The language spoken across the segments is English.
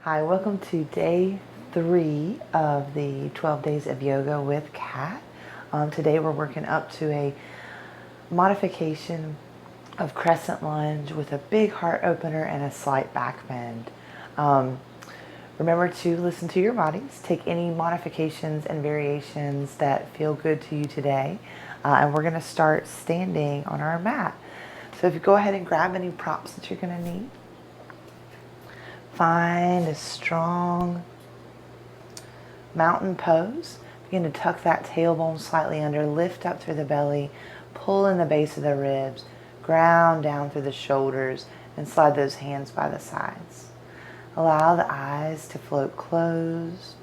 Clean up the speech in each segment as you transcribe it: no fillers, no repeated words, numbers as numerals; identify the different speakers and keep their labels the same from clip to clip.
Speaker 1: Hi, welcome to day 3 of the 12 days of yoga with Kat. Today we're working up to a modification of Crescent Lunge with a big heart opener and a slight back bend. Remember to listen to your bodies. Take any modifications and variations that feel good to you today. And we're going to start standing on our mat. So if you go ahead and grab any props that you're going to need. Find a strong mountain pose. Begin to tuck that tailbone slightly under, lift up through the belly, pull in the base of the ribs, ground down through the shoulders, and slide those hands by the sides. Allow the eyes to float closed.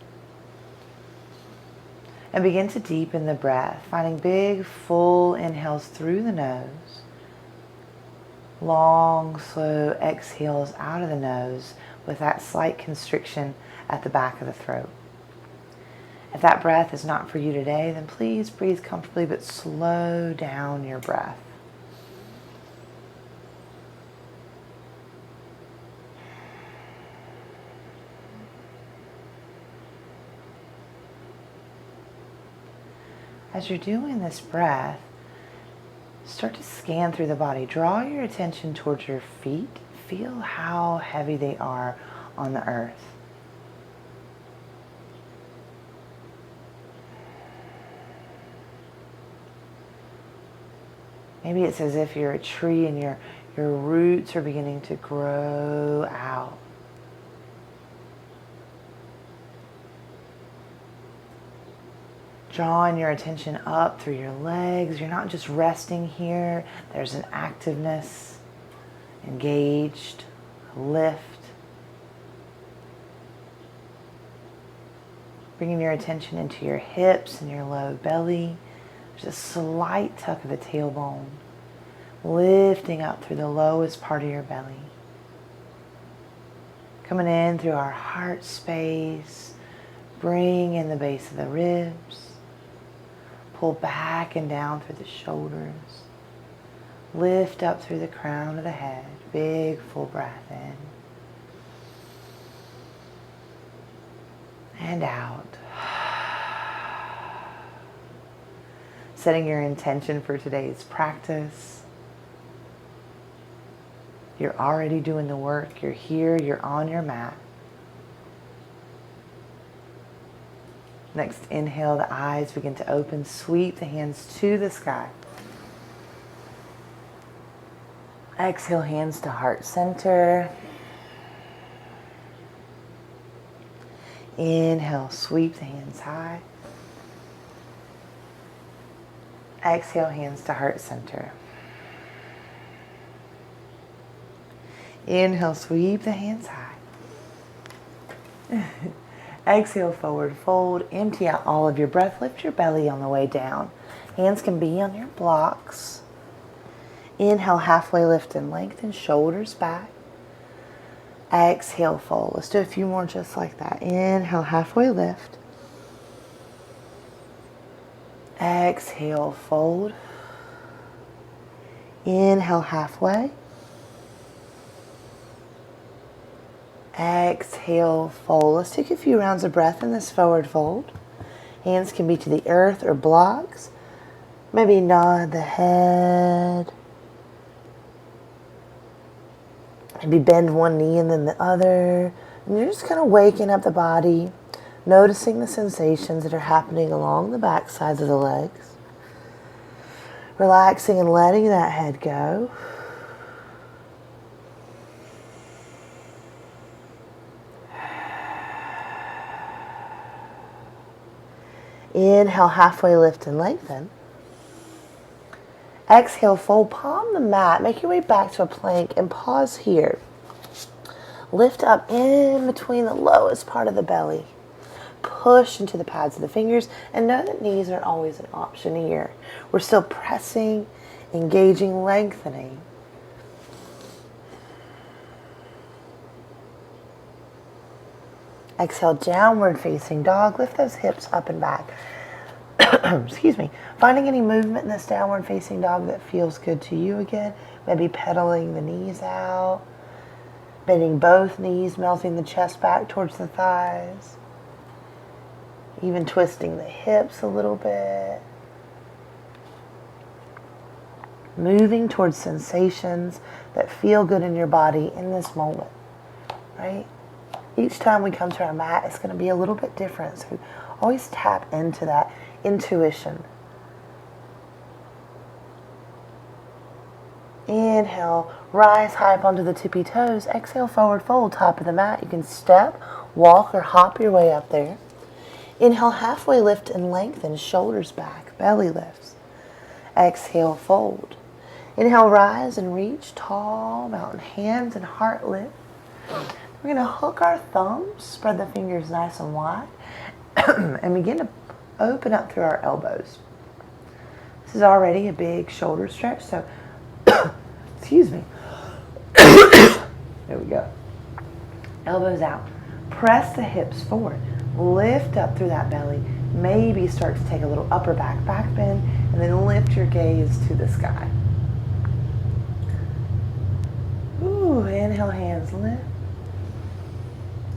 Speaker 1: And begin to deepen the breath, finding big, full inhales through the nose. Long, slow exhales out of the nose with that slight constriction at the back of the throat. If that breath is not for you today, then please breathe comfortably, but slow down your breath. As you're doing this breath, start to scan through the body. Draw your attention towards your feet. Feel how heavy they are on the earth. Maybe it's as if you're a tree and your roots are beginning to grow out. Drawing your attention up through your legs. You're not just resting here. There's an activeness, engaged, lift. Bringing your attention into your hips and your low belly. There's a slight tuck of the tailbone. Lifting up through the lowest part of your belly. Coming in through our heart space. Bring in the base of the ribs. Pull back and down through the shoulders. Lift up through the crown of the head. Big full breath in. And out. Setting your intention for today's practice. You're already doing the work. You're here. You're on your mat. Next inhale, the eyes begin to open. Sweep the hands to the sky. Exhale, hands to heart center. Inhale, sweep the hands high. Exhale, hands to heart center. Inhale, sweep the hands high. Exhale, forward fold. Empty out all of your breath. Lift your belly on the way down. Hands can be on your blocks. Inhale, halfway lift and lengthen, shoulders back. Exhale, fold. Let's do a few more just like that. Inhale, halfway lift. Exhale, fold. Inhale, halfway. Exhale, fold. Let's take a few rounds of breath in this forward fold. Hands can be to the earth or blocks. Maybe nod the head. Maybe bend one knee and then the other. And you're just kind of waking up the body, noticing the sensations that are happening along the back sides of the legs. Relaxing and letting that head go. Inhale, halfway lift and lengthen. Exhale, fold, palm the mat. Make your way back to a plank and pause here. Lift up in between the lowest part of the belly. Push into the pads of the fingers and know that knees are always an option here. We're still pressing, engaging, lengthening. Exhale, downward facing dog. Lift those hips up and back. Excuse me. Finding any movement in this downward facing dog that feels good to you again. Maybe pedaling the knees out. Bending both knees, melting the chest back towards the thighs. Even twisting the hips a little bit. Moving towards sensations that feel good in your body in this moment, right? Each time we come to our mat, it's going to be a little bit different. So always tap into that intuition. Inhale, rise high up onto the tippy toes. Exhale, forward fold, top of the mat. You can step, walk, or hop your way up there. Inhale, halfway lift and lengthen, shoulders back, belly lifts. Exhale, fold. Inhale, rise and reach, tall mountain, hands and heart lift. We're going to hook our thumbs, spread the fingers nice and wide, and begin to open up through our elbows. This is already a big shoulder stretch, so excuse me. There we go. Elbows out. Press the hips forward. Lift up through that belly. Maybe start to take a little upper back bend, and then lift your gaze to the sky. Ooh, inhale, hands lift.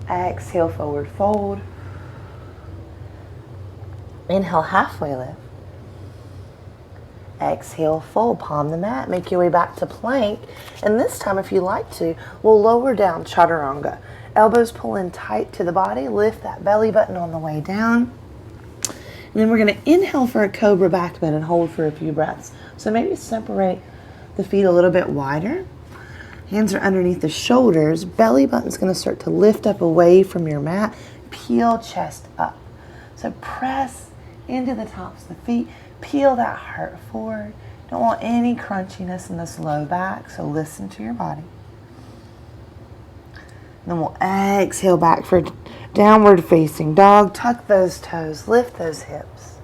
Speaker 1: Exhale, forward fold. Inhale, halfway lift. Exhale, fold, palm the mat. Make your way back to plank. And this time, if you like to, we'll lower down chaturanga. Elbows pull in tight to the body. Lift that belly button on the way down. And then we're going to inhale for a cobra back bend and hold for a few breaths. So maybe separate the feet a little bit wider. Hands are underneath the shoulders. Belly button's going to start to lift up away from your mat. Peel chest up. So press into the tops of the feet. Peel that heart forward. Don't want any crunchiness in this low back, so listen to your body. And then we'll exhale back for downward facing dog. Tuck those toes, lift those hips.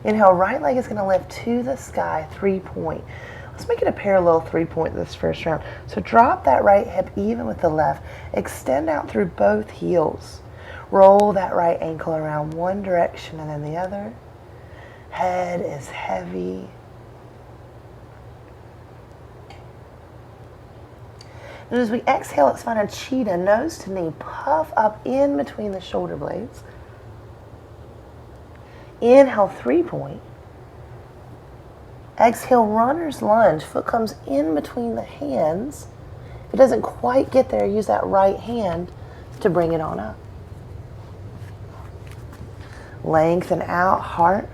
Speaker 1: Inhale, right leg is going to lift to the sky, 3-point. Let's make it a parallel 3-point this first round. So drop that right hip even with the left. Extend out through both heels. Roll that right ankle around one direction and then the other. Head is heavy. And as we exhale, let's find a cheetah, nose to knee. Puff up in between the shoulder blades. Inhale, 3-point. Exhale, runner's lunge. Foot comes in between the hands. If it doesn't quite get there, use that right hand to bring it on up. Lengthen out, heart.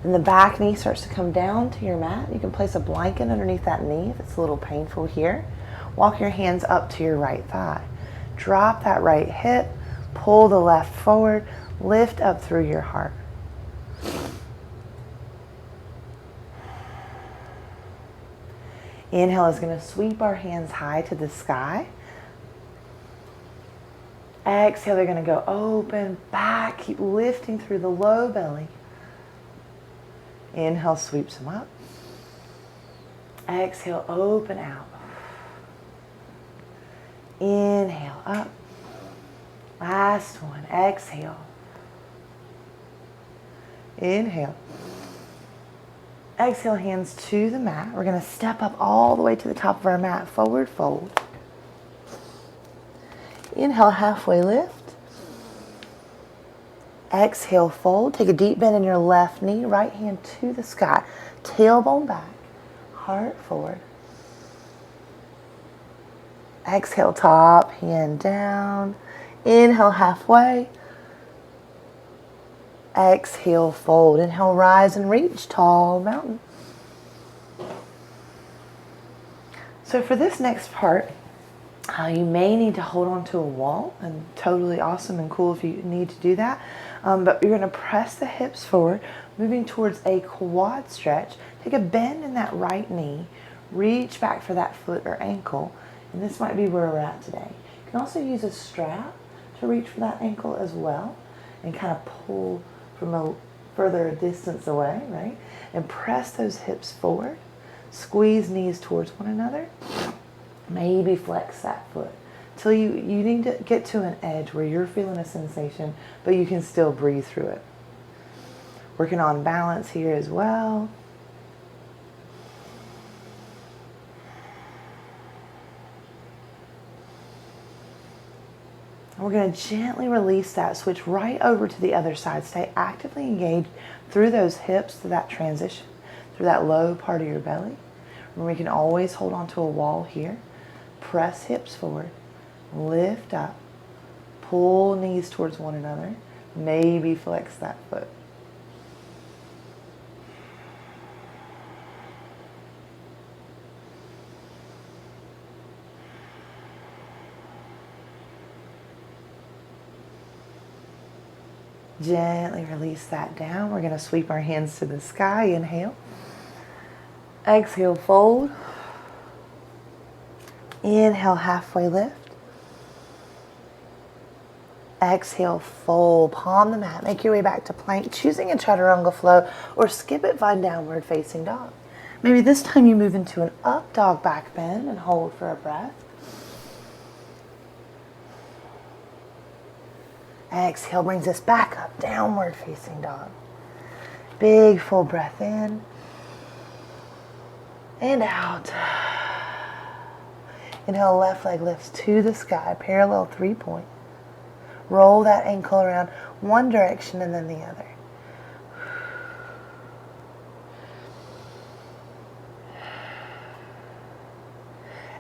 Speaker 1: Then the back knee starts to come down to your mat. You can place a blanket underneath that knee if it's a little painful here. Walk your hands up to your right thigh. Drop that right hip. Pull the left forward. Lift up through your heart. Inhale is going to sweep our hands high to the sky. Exhale, they're going to go open, back. Keep lifting through the low belly. Inhale, sweeps them up. Exhale, open out. Inhale, up. Last one. Exhale. Inhale. Exhale, hands to the mat. We're going to step up all the way to the top of our mat. Forward fold. Inhale, halfway lift. Exhale, fold. Take a deep bend in your left knee. Right hand to the sky. Tailbone back. Heart forward. Exhale, top, hand down. Inhale, halfway. Exhale, fold. Inhale, rise and reach, tall mountain. So for this next part, you may need to hold on to a wall, and totally awesome and cool if you need to do that. But you're going to press the hips forward, moving towards a quad stretch. Take a bend in that right knee. Reach back for that foot or ankle. And this might be where we're at today. You can also use a strap to reach for that ankle as well, and kind of pull from a further distance away, right? And press those hips forward. Squeeze knees towards one another. Maybe flex that foot till you need to get to an edge where you're feeling a sensation, but you can still breathe through it. Working on balance here as well. And we're going to gently release that, switch right over to the other side. Stay actively engaged through those hips, through that transition, through that low part of your belly. Remember, we can always hold on to a wall here. Press hips forward, lift up, pull knees towards one another, maybe flex that foot. Gently release that down. We're going to sweep our hands to the sky. Inhale. Exhale, fold. Inhale, halfway lift. Exhale, fold. Palm the mat. Make your way back to plank, choosing a chaturanga flow, or skip it, find downward facing dog. Maybe this time you move into an up dog back bend and hold for a breath. Exhale brings us back up, downward facing dog. Big full breath in and out. Inhale, left leg lifts to the sky, parallel 3-point. Roll that ankle around one direction and then the other.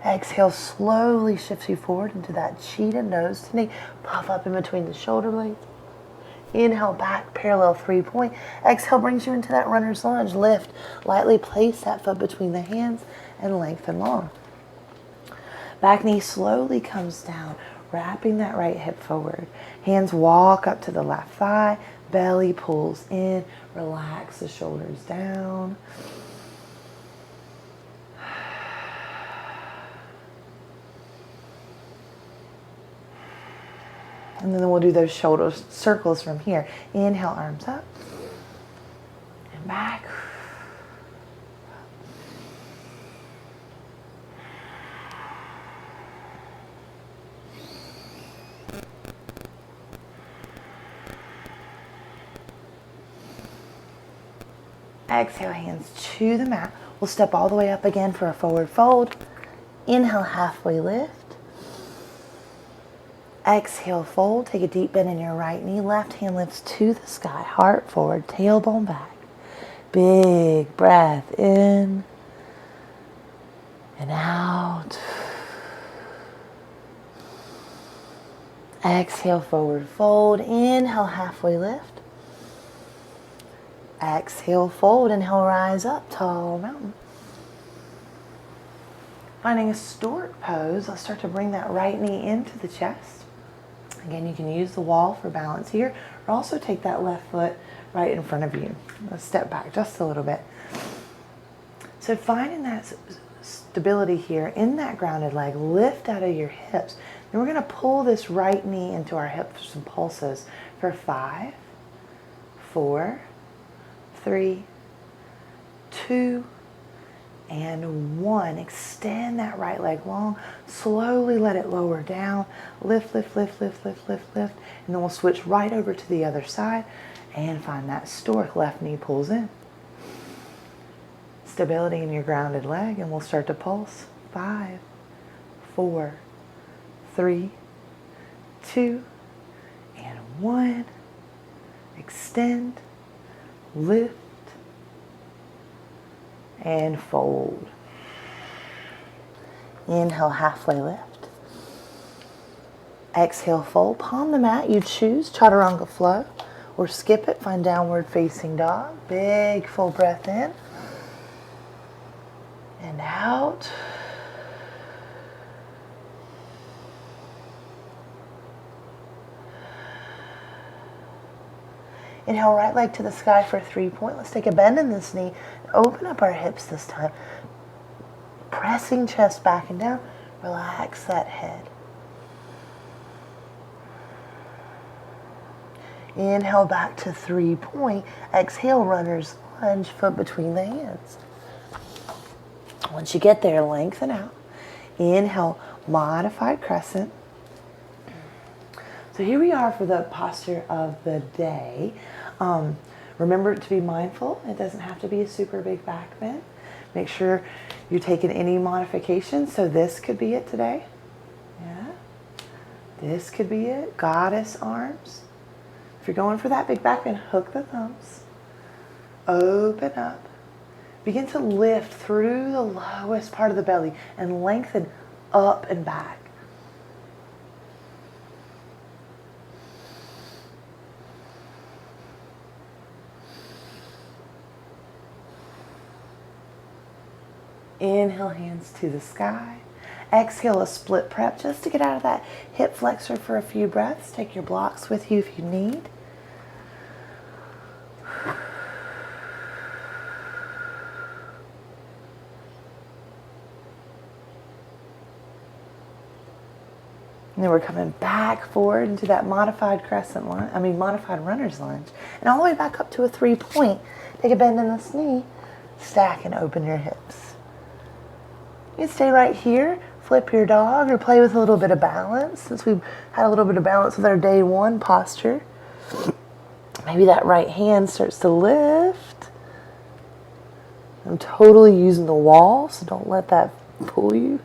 Speaker 1: Exhale, slowly shifts you forward into that cheetah, nose to knee. Puff up in between the shoulder blades. Inhale, back, parallel 3-point. Exhale brings you into that runner's lunge. Lift, lightly place that foot between the hands and lengthen long. Back knee slowly comes down, wrapping that right hip forward. Hands walk up to the left thigh. Belly pulls in. Relax the shoulders down. And then we'll do those shoulder circles from here. Inhale, arms up. And back. Exhale, hands to the mat. We'll step all the way up again for a forward fold. Inhale, halfway lift. Exhale, fold. Take a deep bend in your right knee. Left hand lifts to the sky. Heart forward, tailbone back. Big breath in and out. Exhale, forward fold. Inhale, halfway lift. Exhale, fold. Inhale, rise up, tall mountain. Finding a stork pose, let's start to bring that right knee into the chest. Again, you can use the wall for balance here, or also take that left foot right in front of you. Let's step back just a little bit. So finding that stability here in that grounded leg, lift out of your hips. Then we're going to pull this right knee into our hips for some pulses for 5, 4, 3, 2, and 1. Extend that right leg long. Slowly let it lower down. Lift, lift, lift, lift, lift, lift, lift. And then we'll switch right over to the other side and find that stork. Left knee pulls in. Stability in your grounded leg, and we'll start to pulse. 5, 4, 3, 2, and 1. Extend, lift, and fold. Inhale, halfway lift. Exhale, fold. Palm the mat. You choose chaturanga flow or skip it. Find downward facing dog. Big full breath in and out. Inhale, right leg to the sky for 3-point. Let's take a bend in this knee. Open up our hips this time. Pressing chest back and down. Relax that head. Inhale back to 3-point. Exhale, runner's lunge, foot between the hands. Once you get there, lengthen out. Inhale, modified crescent. So here we are for the posture of the day. Remember to be mindful. It doesn't have to be a super big back bend. Make sure you're taking any modifications. So this could be it today. Yeah. This could be it. Goddess arms. If you're going for that big back bend, hook the thumbs. Open up. Begin to lift through the lowest part of the belly and lengthen up and back. Inhale, hands to the sky. Exhale, a split prep just to get out of that hip flexor for a few breaths. Take your blocks with you if you need. And then we're coming back forward into that modified crescent lunge, modified runner's lunge. And all the way back up to a 3-point. Take a bend in this knee, stack and open your hips. You can stay right here, flip your dog, or play with a little bit of balance, since we've had a little bit of balance with our day one posture. Maybe that right hand starts to lift. I'm totally using the wall, so don't let that pull you.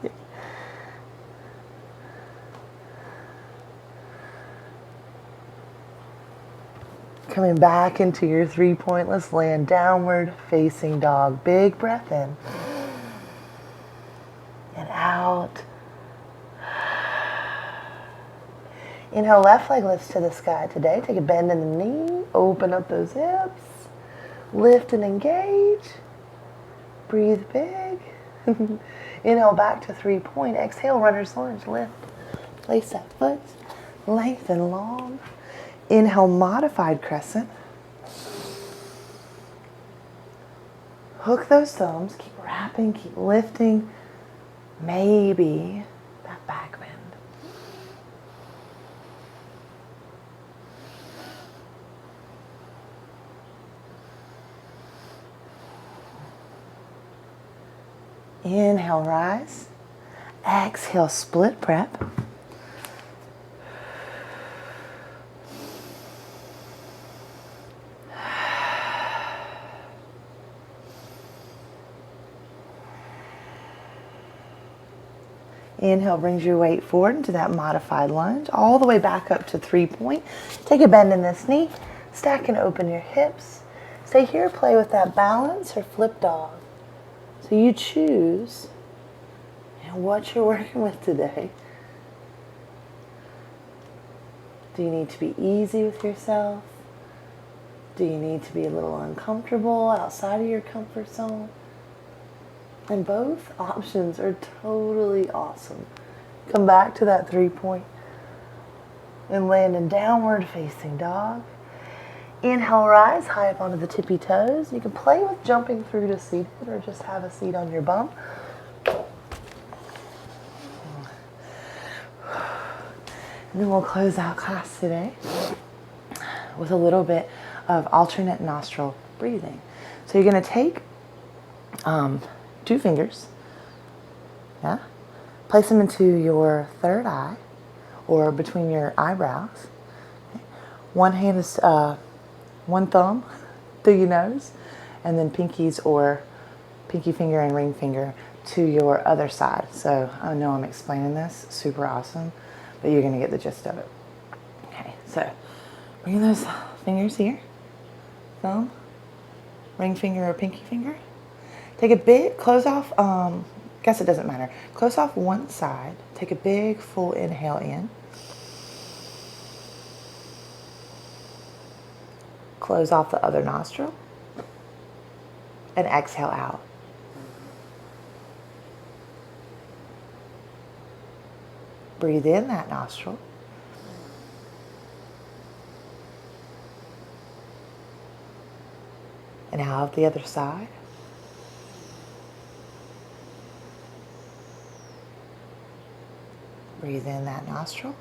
Speaker 1: Coming back into your 3-point, let's land downward facing dog. Big breath in. And out. Inhale, left leg lifts to the sky today. Take a bend in the knee. Open up those hips. Lift and engage. Breathe big. Inhale, back to 3-point. Exhale, runner's lunge. Lift. Place that foot. Lengthen long. Inhale, modified crescent. Hook those thumbs. Keep wrapping, keep lifting. Maybe that back bend. Inhale, rise. Exhale, split prep. Inhale brings your weight forward into that modified lunge, all the way back up to 3-point. Take a bend in this knee, stack and open your hips. Stay here, play with that balance or flip dog. So you choose what you're working with today. Do you need to be easy with yourself? Do you need to be a little uncomfortable outside of your comfort zone? And both options are totally awesome. Come back to that 3-point and land in downward facing dog. Inhale, rise high up onto the tippy toes. You can play with jumping through to seated or just have a seat on your bum. And then we'll close out class today with a little bit of alternate nostril breathing. So you're going to take 2 fingers, yeah, place them into your third eye or between your eyebrows. Okay. One hand is one thumb through your nose, and then pinkies or pinky finger and ring finger to your other side. So I know I'm explaining this super awesome, but you're gonna get the gist of it. Okay, so bring those fingers here, thumb, ring finger or pinky finger. Take a big, close off, guess it doesn't matter. Close off one side. Take a big full inhale in. Close off the other nostril. And exhale out. Breathe in that nostril. And out the other side. Breathe in that nostril.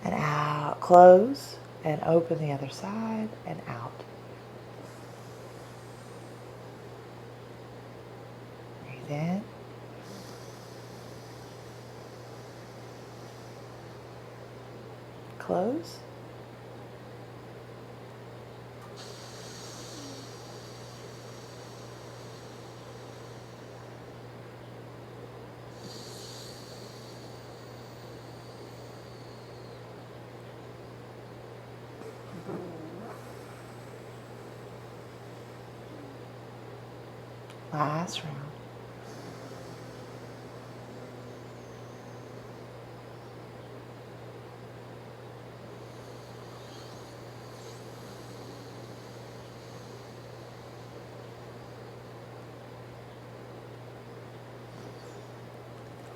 Speaker 1: And out. Close and open the other side and out. Breathe in. close. Last round.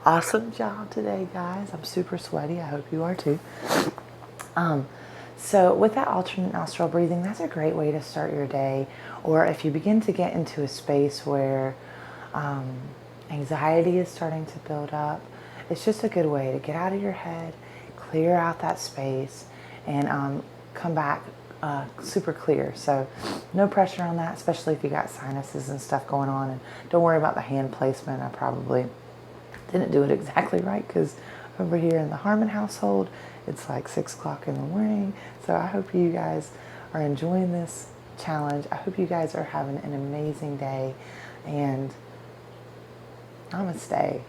Speaker 1: Awesome job today, guys. I'm super sweaty. I hope you are too. So with that alternate nostril breathing, that's a great way to start your day. Or if you begin to get into a space where anxiety is starting to build up, it's just a good way to get out of your head, clear out that space, and come back super clear. So no pressure on that, especially if you got sinuses and stuff going on. And don't worry about the hand placement. I probably didn't do it exactly right because over here in the Harmon household, it's like 6 o'clock in the morning. So I hope you guys are enjoying this challenge. I hope you guys are having an amazing day, and namaste.